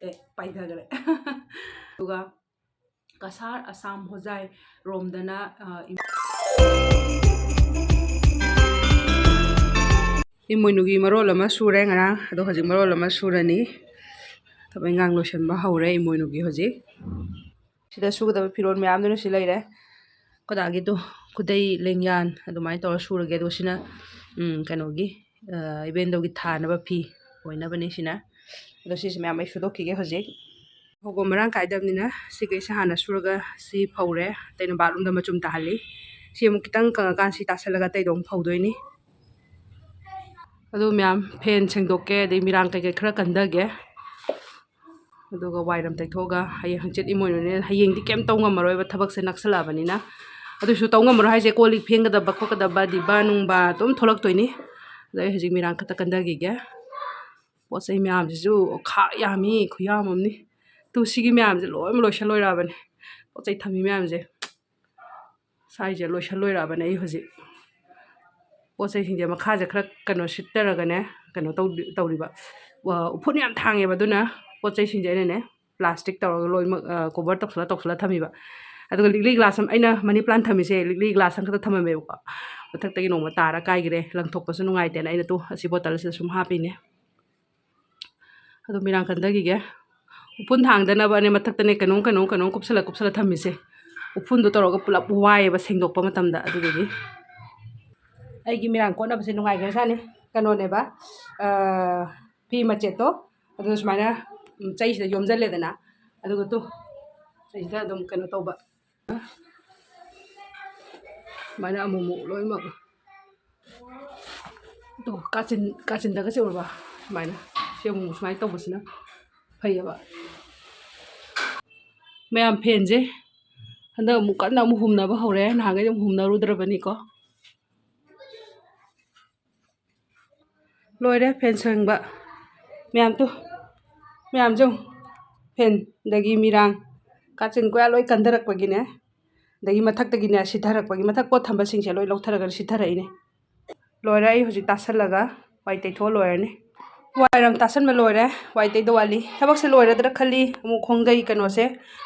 पाइधगरे दुगा कसार असम होजाई रोमदना इमोनुगी मरोल अमा सुरे ngara ado hojik marol ama surani tabai ngang lotion ba haure इमोनुगी hojik sida sugada firon myam duna silaire kodagi to kudai lengyan adumai tor surage do sina kanogi ibendo gi thana ba phi hoina bani sina ado sis myam ai sudok ki hojik hogo marang kaidamnina sigai sa hana suraga si phaure taina balum da machum ta hali si mu kitang ka kan si tasalaga tai dong phaudoini ado myam pen sengdokke dei mirang kai kai khara kandage aduga wairam taithoga haye hangchet imoinone hayeng di kem tong ngamroi ba thabak se naksala banina adu su tong ngamro haise kolik phengada ba khokada ba di ba nung ba tum tholak toini dai hajik mirang khata kandage ge posai myam ju kha yami khuyam amni tu sigi myam je loi mo loisha loira bane posai thami myam je sai je loisha loira bane ai hajik posai singje makha je khara kano sittaraga ne kano tawriba uphun yam thange ba duna posai singje ne plastic tawraga loi cover toksala thamiba aduga ligli glass am aina money plant thamise ligli glass am khata thamame ko mathak tagi nongma tara kaigre langthok pasu nungai te na aina tu asi bottle se sum hapi ne adu mirang kandagi ge upun thangdana ba ne mathak tane kanong kupsala thamise upun do tawraga pulap wai ba sengdokpa matamda adugi aigi mirang kona base nungai ge sane kano ne ba phi macheto adu smaina chai sida yomjale dana aduga tu chai sida dum kano toba mana amumu loi mak to kachin daga se urba mana se mu smai to busna phaiba mayam phenje handa mu kanna mu humna ba hore na ga mu humna rudrabani ko loire pen sengba mayam jong pen dagi mirang kachin ko loi kandarak pagine dagi mathak tagi ne sidharak pagi mathak pot thamba singse loi loktharaga sidharai ne loire ai hoji tasalaga wai tai tho loire ne wairam tasan ma loire wai tai do wali thabak se loire dra khali mu khongdai kano se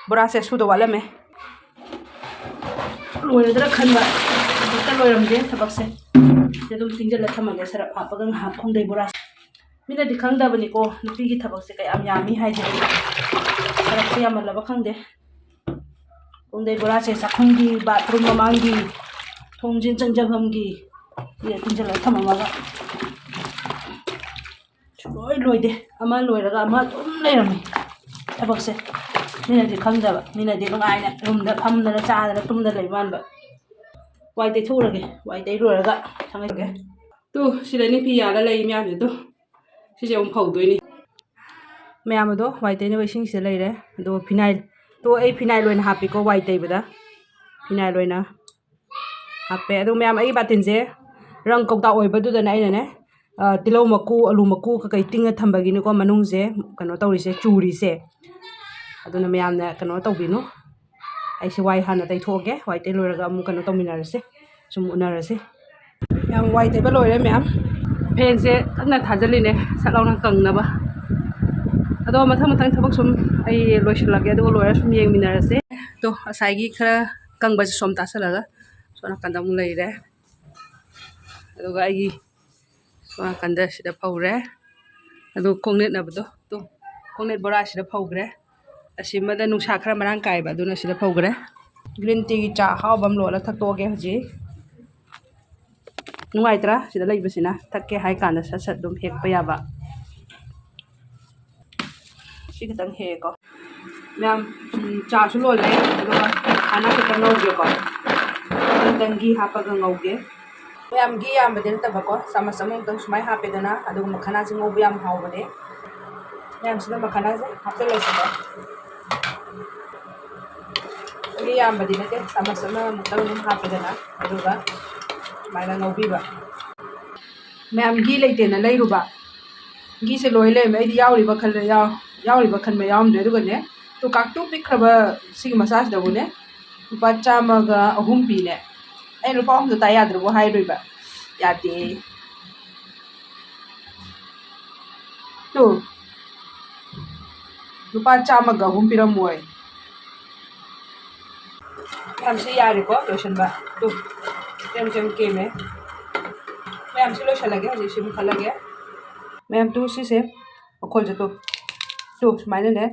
bora se su do wala me loire dra khanwa ta loiram je thabak se jedum tingjala thamage sara phapaga ha khongdai bora mina di khangda bani ko nupi gi thabak se kayam yami hai je sara ko yam laba khangde khongdai bora se sakhungi bathroom mamangi thongjin changjangam gi ye tingjala thamamaga loi loide ama loiraga ama tum leirami thabak se mina di khangda ba mina di ngai na room da phamna cha da tumda leiman ba wai tai thurage wai tai roraga thangage tu silani pi ya la lei myam je tu si je phau doini myam do wai tai ne wai sing se leire do phenyl to ai phenyl loina happy ko wai tai bada phenyl loina happe adu myam ai batin je rang kokta oi badu da nai ne tilau maku alu maku ka kai tinga thambagi ne ko manung je kano tawri se churi se aduna myam na kano tawbinu ai se wai hana tai thoge wai tai loiraga mu kano tawminarase sum unarase yam wai tai ba loire myam pen se kanna thajaline salauna kangna ba ado mathang thabak sum ai loisilage ado loira sum yengminarase to asai gi khara kangba som tasalaga sona kandam leire aduga ai sona kanda sida phaure adu kongnet na bado to kongnet bora sida phaugre asimada nungsa khara marang kai ba duna sida phaugre green tea gi cha hawbam lola thaktoge haji nungai tra sida leibasina thakke hai kana sat dum hekpa yaba sikitang he ko myam cha su lol le aduga ana kitang ngauge ko tangi hapaga ngauge myam gi yam bedel tabako sama tang sumai hapedana aduga makhana jing ngobu yam hawbade myam sida makhana je hapte lesida gi yam bedina te sama mutang hapedana aduga maina ngaubiba myam gi leite na leiruba gi se loi le mai di yauriba khal yauriba khan me yam de aduga ne to kaktu pikraba sigi massage da bune rupa chamaga ahum pi ne ai rupa hum ta yadru bo hai roiba yate to lupa 100 piramoi. Ma'am si yari ko, lotion ba? Tu. Tem keme. Ma'am si lotion lagi, haji si mukha lagi. Ma'am tu si se. Khol je tu. Tu smile ne.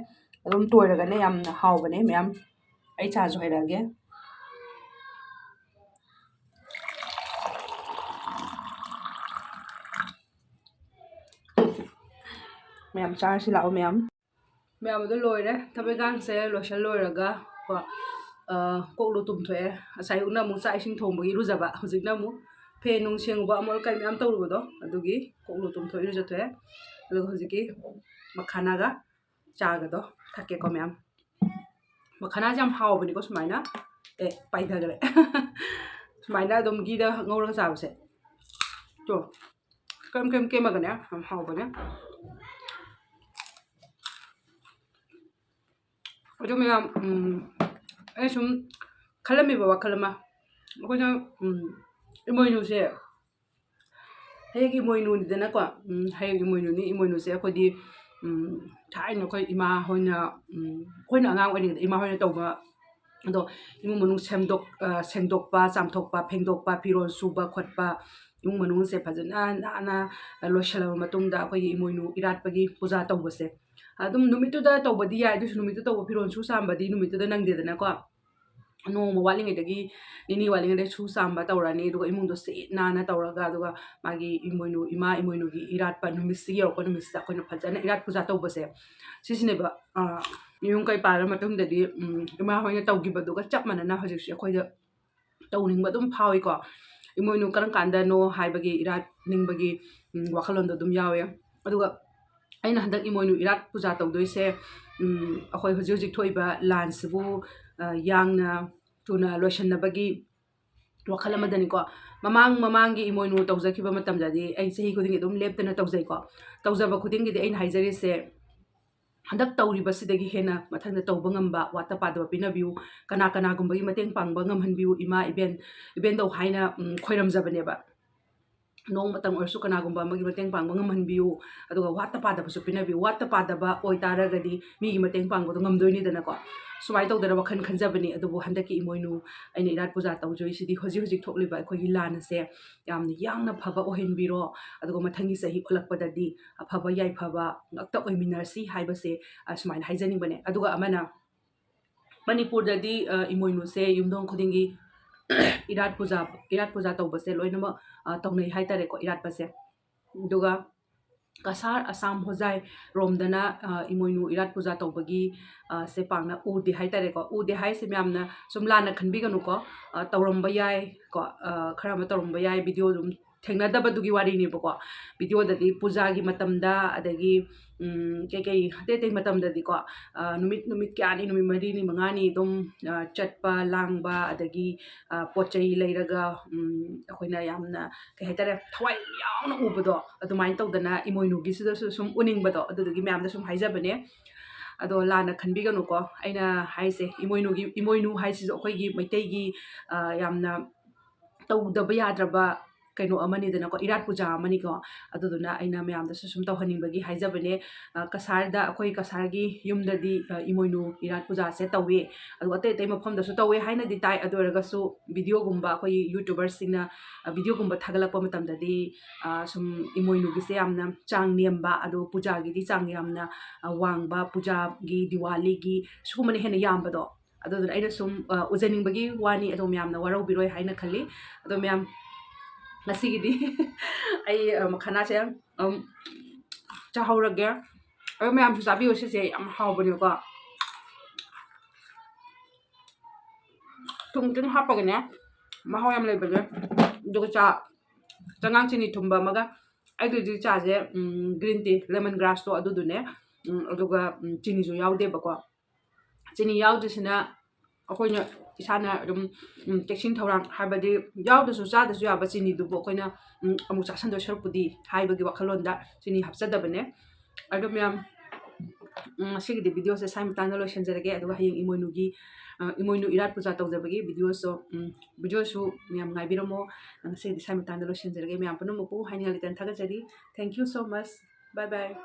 Adum toiraga ne yam hawbane ma'am. Ai cha jo hairage. Ma'am char si lao ma'am. Ma'am ado loire. Tabe gang se lotion loiraga ko koklo tum thoe. Asai una mu sa ising thong bagi rujaba. Hojikna mu phe nung siang ba amol kai ma'am tawrugo adugi koklo tum thoe ruja thoe. Adu hojiki makhana ga cha ga do thake ko ma'am. Makhana jam hawbani ko sumaina paitha gale. Sumaina dum gi da ngawra sa base. To kem magane am hawbane. Adu ma'am sum khalami ba wakhalama. Ko na imoinu se hegi moinu ni dana ko hegi moinu ni imoinu se ko di thai no ko ima hoina koina angang ani ima hoina tawba ado imung manung sengdokpa chamthokpa phengdokpa piron suba khotpa imung manung se phajana na loishala matungda ko imoinu iratpagi puja tawbase adum numitu da tawbadi ya du numitu tawba piron su sambadi numitu da nangde dana ko no mo waling idagi nini waling de chu samba tawrani du imung do se na tawraga du magi imoinu ima imoinu gi iratpa numisi yo ko numisi da ko phajana irat puja tawbase sisine ba yung kai para matungda di ima hoina tawgiba du ga chap manana hojik se khoi da tawning ba dum phawi ko imoinu karan kanda no haibagi irat ningbagi wakhalon do dum yawe aduga aina handak imoinu irat puja tawdoise akhoi hojik thoiba lansbu yangna tuna loishanabagi wakalamadani ko mamangi imoinu tawjakiba matamdadi ai sehi khudingi dum leptana tawjai ko tawjaba khudingi di aina haijari se handak tawri basidagi hena mathangda tawba ngamba wata pada pinabiu kana gumbagi mateng pangba ngamhanbiu ima event do haina khoiramjabane ba nong matang orsu kana gumba magi mateng pangba ngamhanbiu aduga wata pada basu pinabiu wata pada ba oitaragadi mi gi mateng pangba do ngamdoini dana ko sumai tawdara wakhan khanjabani adubu handaki imoinu aina irat puja tawjoi sidi hoji thokliba akhoi lana se yamni yangna phaba ohenbiro aduga mathangi sahi khulakpadadi aphaba yai phaba ngakta oiminarsi haibase sumai haijani bane aduga amana manipur dadi imoinu se yumdong khudingi irat puja tawbase loinama tawnai haitare ko irat pase duga kasar asam hojai romdana imoinu irat puja tawbagi se pangna ude haitare ko ude hai se myamna sumlana khanbiganu ko tawramba yai ko kharama tawramba yai video dum thengnadaba dugi wari ni bako video dadi puja gi matamda adagi kei te matamda di ko numit kyani numit mari ni mangani dum chatpa langba adagi pochai leiraga akoina yamna kai haitare thwai yauna ubado adumai tawdana imoinu gi sida sum uning bado adugi myamda sum haijabane ado lana khanbiganu ko aina haise imoinu haisi akoi gi maitai gi yamna tawdaba yadraba kaino amani dana ko irat puja amani ko aduduna aina mayam da sum tawhaning bagi haijabane kasar da akoi kasar gi yumda di imoinu irat puja se tawi adu ate mafam da su tawi haina di tai adoraga su video gumba akoi youtubers singna video gumba thagalakpa matam da di sum imoinu gi se amna chang niamba adu puja gi di chang yamna wangba puja gi diwali gi sumane hena yamba do aduduna aina sum ujaning bagi wani adu mayam na warau biroi haina khali adu mayam ngasigidi ai makhana se chahawrage ai mayam su sabi ose se am hawbani ko tung hapagane mahaw yam lebage duga changang chini thumba maga ai du cha je green tea lemon grass to adudune aduga chini ju yaude bako chini yaudisina akoina isana dum teksing thorang habadi yaudasu chadasu yaba chini du bokoina amu chasan do sharpudi haibagi wakhalonda chini hapsadabane adum yam sigidi video se sai mutana lo shenjarage aduga hayeng imoinu irat puja tawjabagi video su myam ngai biromo sigidi sai mutana lo shenjarage myam puno mopu haini halitan thagajari thank you so much bye bye